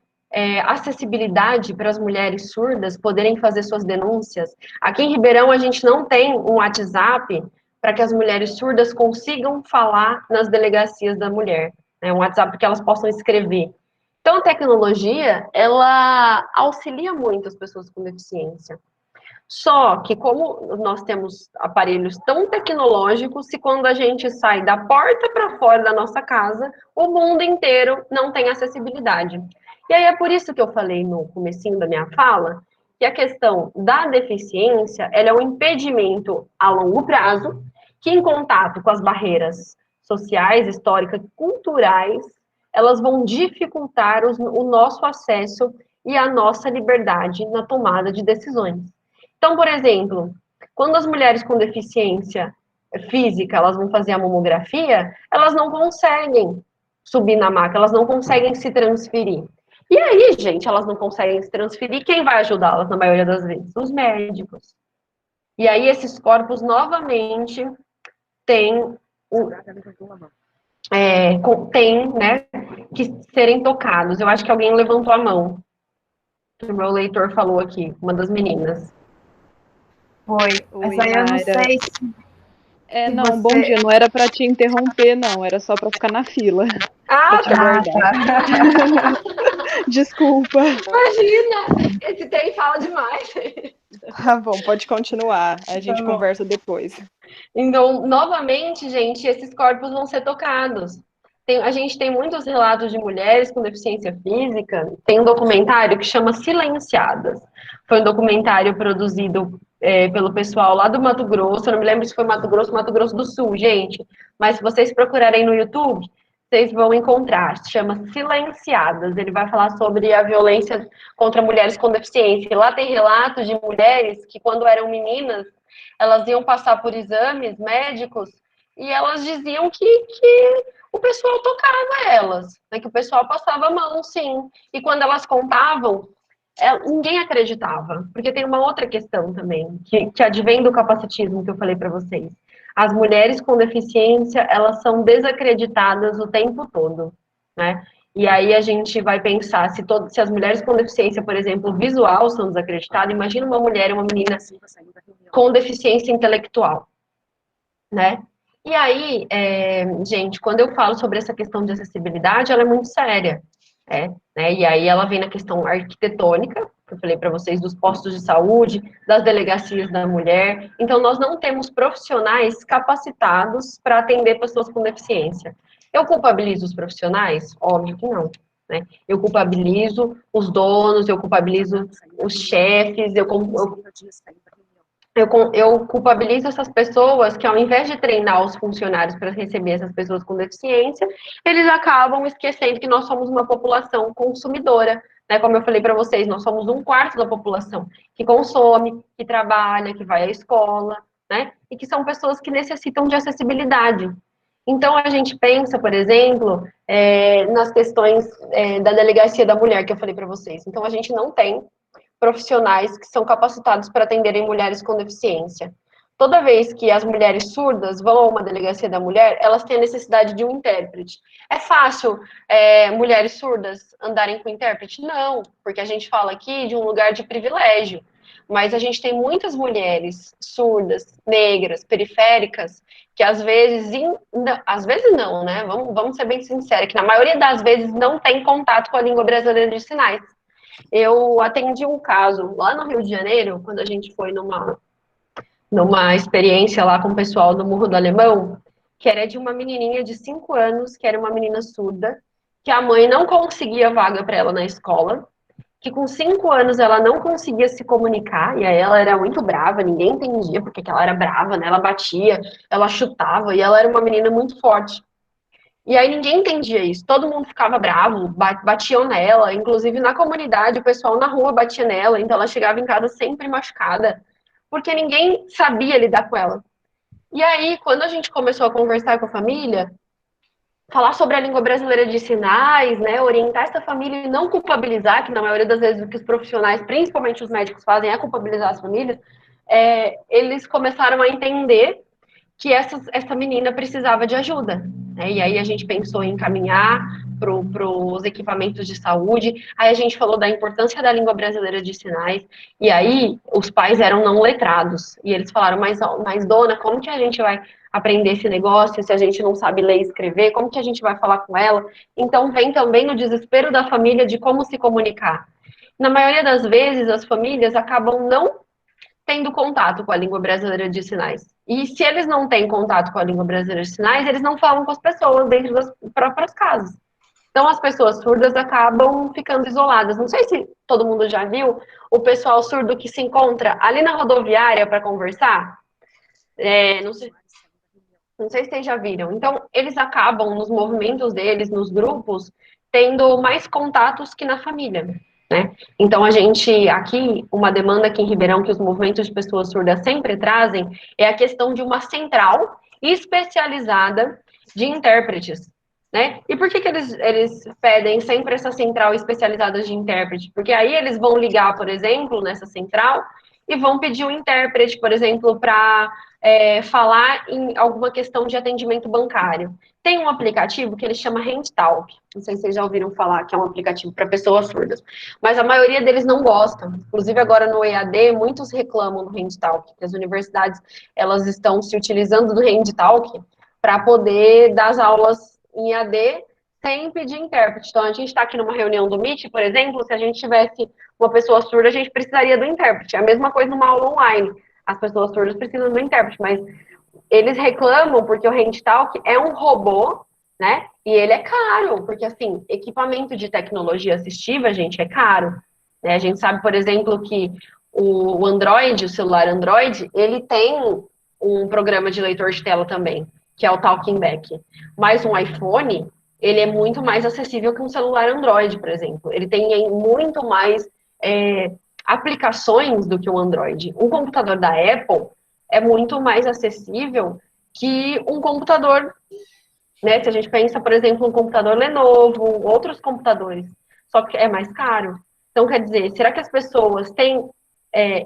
Acessibilidade para as mulheres surdas poderem fazer suas denúncias. Aqui em Ribeirão, a gente não tem um WhatsApp para que as mulheres surdas consigam falar nas delegacias da mulher. Um WhatsApp que elas possam escrever. Então, a tecnologia, ela auxilia muito as pessoas com deficiência. Só que como nós temos aparelhos tão tecnológicos, se quando a gente sai da porta para fora da nossa casa, o mundo inteiro não tem acessibilidade. E aí é por isso que eu falei no comecinho da minha fala, que a questão da deficiência, ela é um impedimento a longo prazo, que em contato com as barreiras sociais, históricas, culturais, elas vão dificultar o nosso acesso e a nossa liberdade na tomada de decisões. Então, por exemplo, quando as mulheres com deficiência física, elas vão fazer a mamografia, elas não conseguem subir na maca, elas não conseguem se transferir. E aí, gente, elas não conseguem se transferir, quem vai ajudá-las na maioria das vezes? Os médicos. E aí esses corpos novamente têm, né, que serem tocados. Eu acho que alguém levantou a mão. O meu leitor falou aqui, uma das meninas. Foi. Mas aí eu não sei se não, você... bom dia. Não era pra te interromper, não. Era só pra ficar na fila. Ah, pra te aguardar. Desculpa. Imagina! Esse trem fala demais. Tá bom, pode continuar. A gente conversa depois. Então, novamente, gente, esses corpos vão ser tocados. A gente tem muitos relatos de mulheres com deficiência física. Tem um documentário que chama Silenciadas. Foi um documentário produzido pelo pessoal lá do Mato Grosso. Eu não me lembro se foi Mato Grosso do Sul, gente. Mas se vocês procurarem no YouTube, vocês vão encontrar. Se chama Silenciadas. Ele vai falar sobre a violência contra mulheres com deficiência. E lá tem relatos de mulheres que, quando eram meninas, elas iam passar por exames médicos e elas diziam que o pessoal tocava elas, né, que o pessoal passava a mão, sim. E quando elas contavam, ninguém acreditava, porque tem uma outra questão também, que advém do capacitismo que eu falei para vocês. As mulheres com deficiência, elas são desacreditadas o tempo todo, né? E aí a gente vai pensar, se as mulheres com deficiência, por exemplo, visual são desacreditadas, imagina uma mulher, uma menina com deficiência intelectual, né? E aí, gente, quando eu falo sobre essa questão de acessibilidade, ela é muito séria, né? E aí ela vem na questão arquitetônica, que eu falei para vocês, dos postos de saúde, das delegacias da mulher. Então, nós não temos profissionais capacitados para atender pessoas com deficiência. Eu culpabilizo os profissionais? Óbvio que não. Né? Eu culpabilizo os donos, eu culpabilizo os chefes, eu culpabilizo essas pessoas que, ao invés de treinar os funcionários para receber essas pessoas com deficiência, eles acabam esquecendo que nós somos uma população consumidora. Né? Como eu falei para vocês, nós somos 1/4 da população que consome, que trabalha, que vai à escola, né? E que são pessoas que necessitam de acessibilidade. Então, a gente pensa, por exemplo, nas questões da delegacia da mulher, que eu falei para vocês. Então, a gente não tem profissionais que são capacitados para atenderem mulheres com deficiência. Toda vez que as mulheres surdas vão a uma delegacia da mulher, elas têm a necessidade de um intérprete. É fácil mulheres surdas andarem com intérprete? Não, porque a gente fala aqui de um lugar de privilégio. Mas a gente tem muitas mulheres surdas, negras, periféricas, que às vezes não, né? Vamos ser bem sinceros, que na maioria das vezes não tem contato com a língua brasileira de sinais. Eu atendi um caso lá no Rio de Janeiro, quando a gente foi numa experiência lá com o pessoal do Morro do Alemão, que era de uma menininha de 5 anos, que era uma menina surda, que a mãe não conseguia vaga para ela na escola, que com 5 anos ela não conseguia se comunicar, e aí ela era muito brava, ninguém entendia porque que ela era brava, né? Ela batia, ela chutava, e ela era uma menina muito forte. E aí ninguém entendia isso, todo mundo ficava bravo, batiam nela, inclusive na comunidade, o pessoal na rua batia nela, então ela chegava em casa sempre machucada, porque ninguém sabia lidar com ela. E aí, quando a gente começou a conversar com a família, falar sobre a língua brasileira de sinais, né, orientar essa família e não culpabilizar, que na maioria das vezes o que os profissionais, principalmente os médicos, fazem é culpabilizar as famílias, eles começaram a entender que essa menina precisava de ajuda. Né? E aí a gente pensou em encaminhar para os equipamentos de saúde, aí a gente falou da importância da língua brasileira de sinais, e aí os pais eram não letrados, e eles falaram, mas dona, como que a gente vai aprender esse negócio se a gente não sabe ler e escrever, como que a gente vai falar com ela? Então vem também o desespero da família de como se comunicar. Na maioria das vezes, as famílias acabam não tendo contato com a língua brasileira de sinais. E se eles não têm contato com a língua brasileira de sinais, eles não falam com as pessoas dentro das próprias casas. Então, as pessoas surdas acabam ficando isoladas. Não sei se todo mundo já viu o pessoal surdo que se encontra ali na rodoviária para conversar. Não sei se vocês já viram. Então, eles acabam, nos movimentos deles, nos grupos, tendo mais contatos que na família, né? Então, a gente, aqui, uma demanda aqui em Ribeirão, que os movimentos de pessoas surdas sempre trazem, é a questão de uma central especializada de intérpretes, né? E por que eles pedem sempre essa central especializada de intérprete? Porque aí eles vão ligar, por exemplo, nessa central e vão pedir um intérprete, por exemplo, para falar em alguma questão de atendimento bancário. Tem um aplicativo que ele chama HandTalk. Não sei se vocês já ouviram falar que é um aplicativo para pessoas surdas. Mas a maioria deles não gostam. Inclusive, agora no EAD, muitos reclamam do HandTalk. Que as universidades elas estão se utilizando do HandTalk para poder dar as aulas em EAD sem pedir intérprete. Então, a gente está aqui numa reunião do Meet, por exemplo, se a gente tivesse uma pessoa surda, a gente precisaria do intérprete. É a mesma coisa numa aula online. As pessoas surdas precisam do intérprete, mas eles reclamam porque o HandTalk é um robô, né? E ele é caro, porque, assim, equipamento de tecnologia assistiva, gente, é caro. Né? A gente sabe, por exemplo, que o Android, o celular Android, ele tem um programa de leitor de tela também, que é o Talking Back. Mas um iPhone, ele é muito mais acessível que um celular Android, por exemplo. Ele tem muito mais aplicações do que um Android. Um computador da Apple é muito mais acessível que um computador, né? Se a gente pensa, por exemplo, um computador Lenovo, outros computadores, só que é mais caro. Então, quer dizer, será que as pessoas têm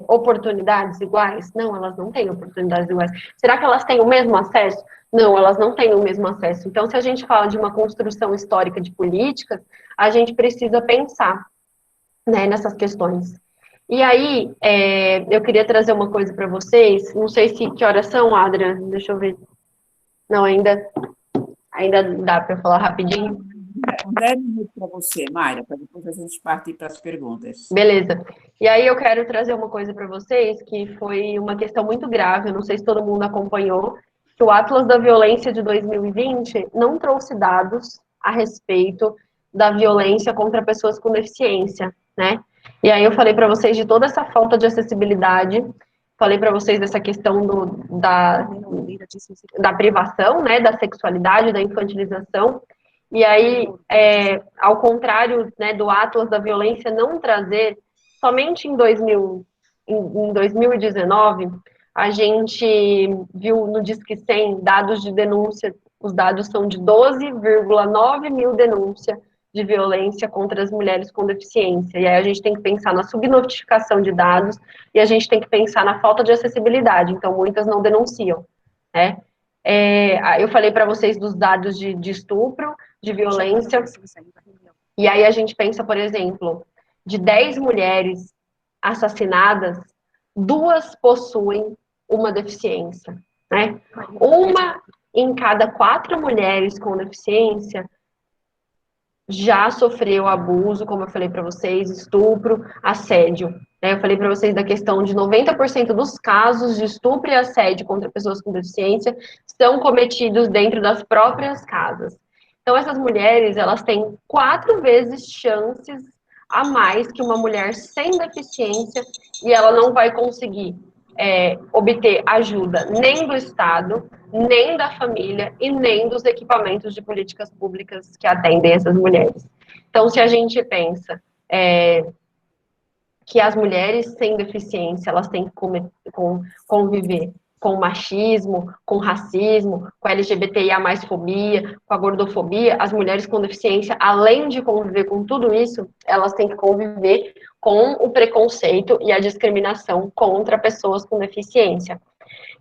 oportunidades iguais? Não, elas não têm oportunidades iguais. Será que elas têm o mesmo acesso? Não, elas não têm o mesmo acesso. Então, se a gente fala de uma construção histórica de políticas, a gente precisa pensar, né, nessas questões. E aí, eu queria trazer uma coisa para vocês. Não sei que horas são, Adriana. Deixa eu ver. Não, ainda dá para falar rapidinho? 10 minutos para você, Mayra, para depois a gente partir para as perguntas. Beleza. E aí eu quero trazer uma coisa para vocês, que foi uma questão muito grave, eu não sei se todo mundo acompanhou, que o Atlas da Violência de 2020 não trouxe dados a respeito da violência contra pessoas com deficiência, né? E aí eu falei para vocês de toda essa falta de acessibilidade, falei para vocês dessa questão da privação, né, da sexualidade, da infantilização. E aí, ao contrário, né, do Atlas da Violência não trazer, somente em 2019, a gente viu no Disque 100 dados de denúncia, os dados são de 12,9 mil denúncias de violência contra as mulheres com deficiência. E aí a gente tem que pensar na subnotificação de dados e a gente tem que pensar na falta de acessibilidade. Então, muitas não denunciam, né? Eu falei para vocês dos dados de estupro, de violência. E aí a gente pensa, por exemplo, de 10 mulheres assassinadas, 2 possuem uma deficiência, né? Uma em cada 4 mulheres com deficiência já sofreu abuso, como eu falei para vocês, estupro, assédio. Eu falei para vocês da questão de 90% dos casos de estupro e assédio contra pessoas com deficiência são cometidos dentro das próprias casas. Então, essas mulheres, elas têm 4 vezes chances a mais que uma mulher sem deficiência e ela não vai conseguir obter ajuda nem do Estado, nem da família e nem dos equipamentos de políticas públicas que atendem essas mulheres. Então, se a gente pensa que as mulheres sem deficiência, elas têm que conviver com machismo, com racismo, com LGBTIA+, fobia, com a gordofobia, as mulheres com deficiência, além de conviver com tudo isso, elas têm que conviver com o preconceito e a discriminação contra pessoas com deficiência.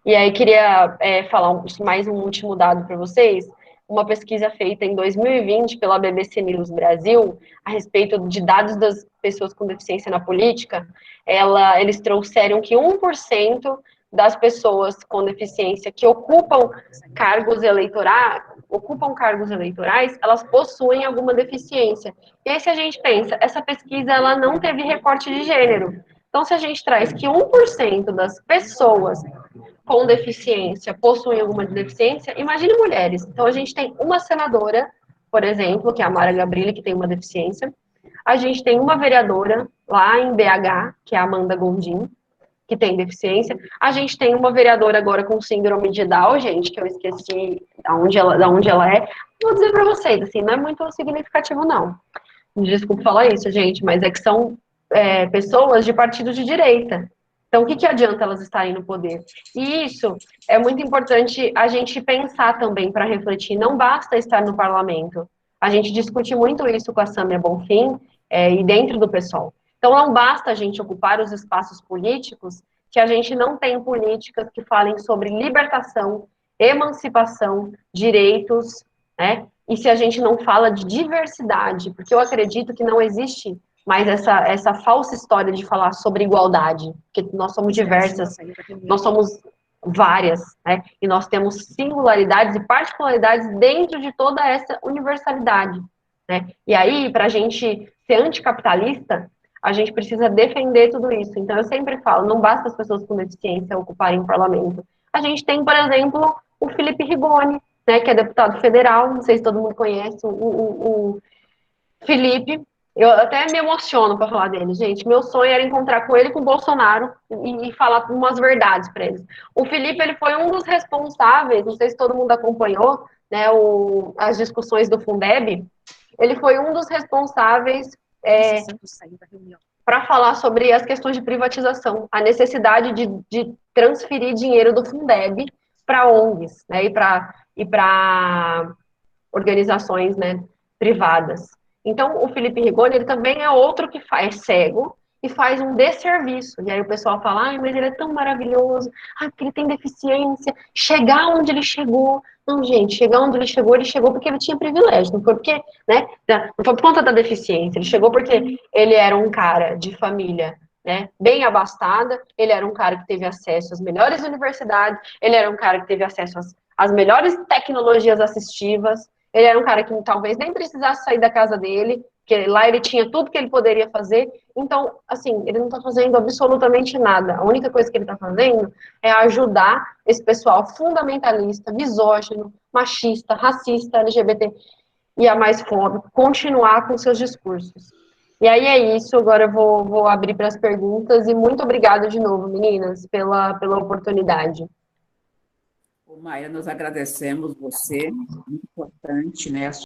E aí queria falar mais um último dado para vocês, uma pesquisa feita em 2020 pela BBC News Brasil, a respeito de dados das pessoas com deficiência na política, eles trouxeram que 1% das pessoas com deficiência que ocupam cargos eleitorais, elas possuem alguma deficiência. E aí, se a gente pensa, essa pesquisa ela não teve recorte de gênero, Então, se a gente traz que 1% das pessoas com deficiência possuem alguma deficiência, imagine mulheres. Então, a gente tem uma senadora, por exemplo, que é a Mara Gabrilli, que tem uma deficiência. A gente tem uma vereadora lá em BH, que é a Amanda Gondim, que tem deficiência. A gente tem uma vereadora agora com síndrome de Down, gente, que eu esqueci da onde ela é. Vou dizer para vocês, assim, não é muito significativo, não. Desculpa falar isso, gente, mas é que são pessoas de partido de direita. Então, o que adianta elas estarem no poder? E isso é muito importante a gente pensar também para refletir. Não basta estar no parlamento. A gente discute muito isso com a Sâmia Bonfim e dentro do PSOL. Então, não basta a gente ocupar os espaços políticos que a gente não tem políticas que falem sobre libertação, emancipação, direitos, né? E se a gente não fala de diversidade, porque eu acredito que não existe mais essa falsa história de falar sobre igualdade, porque nós somos diversas, nós somos várias, né? E nós temos singularidades e particularidades dentro de toda essa universalidade, né? E aí, para a gente ser anticapitalista, a gente precisa defender tudo isso. Então, eu sempre falo, não basta as pessoas com deficiência ocuparem o parlamento. A gente tem, por exemplo, o Felipe Rigoni, né, que é deputado federal, não sei se todo mundo conhece, o Felipe. Eu até me emociono para falar dele, gente. Meu sonho era encontrar com ele e com o Bolsonaro e falar umas verdades para eles. O Felipe, ele foi um dos responsáveis, não sei se todo mundo acompanhou, né, as discussões do Fundeb, ele foi um dos responsáveis para falar sobre as questões de privatização, a necessidade de transferir dinheiro do Fundeb para ONGs, né, e para organizações, né, privadas. Então, o Felipe Rigoni, ele também é outro que é cego e faz um desserviço. E aí o pessoal fala, ai, mas ele é tão maravilhoso, ai, porque ele tem deficiência, chegar onde ele chegou. Não, gente, chegar onde ele chegou porque ele tinha privilégio, não foi porque, né, não foi por conta da deficiência, ele chegou porque ele era um cara de família, né, bem abastada, ele era um cara que teve acesso às melhores universidades, ele era um cara que teve acesso às melhores tecnologias assistivas, ele era um cara que talvez nem precisasse sair da casa dele, porque lá ele tinha tudo que ele poderia fazer. Então, assim, ele não está fazendo absolutamente nada. A única coisa que ele está fazendo é ajudar esse pessoal fundamentalista, misógino, machista, racista, LGBT e a mais fóbico, continuar com seus discursos. E aí é isso, agora eu vou abrir para as perguntas e muito obrigada de novo, meninas, pela oportunidade. Maia, nós agradecemos você, muito importante, né,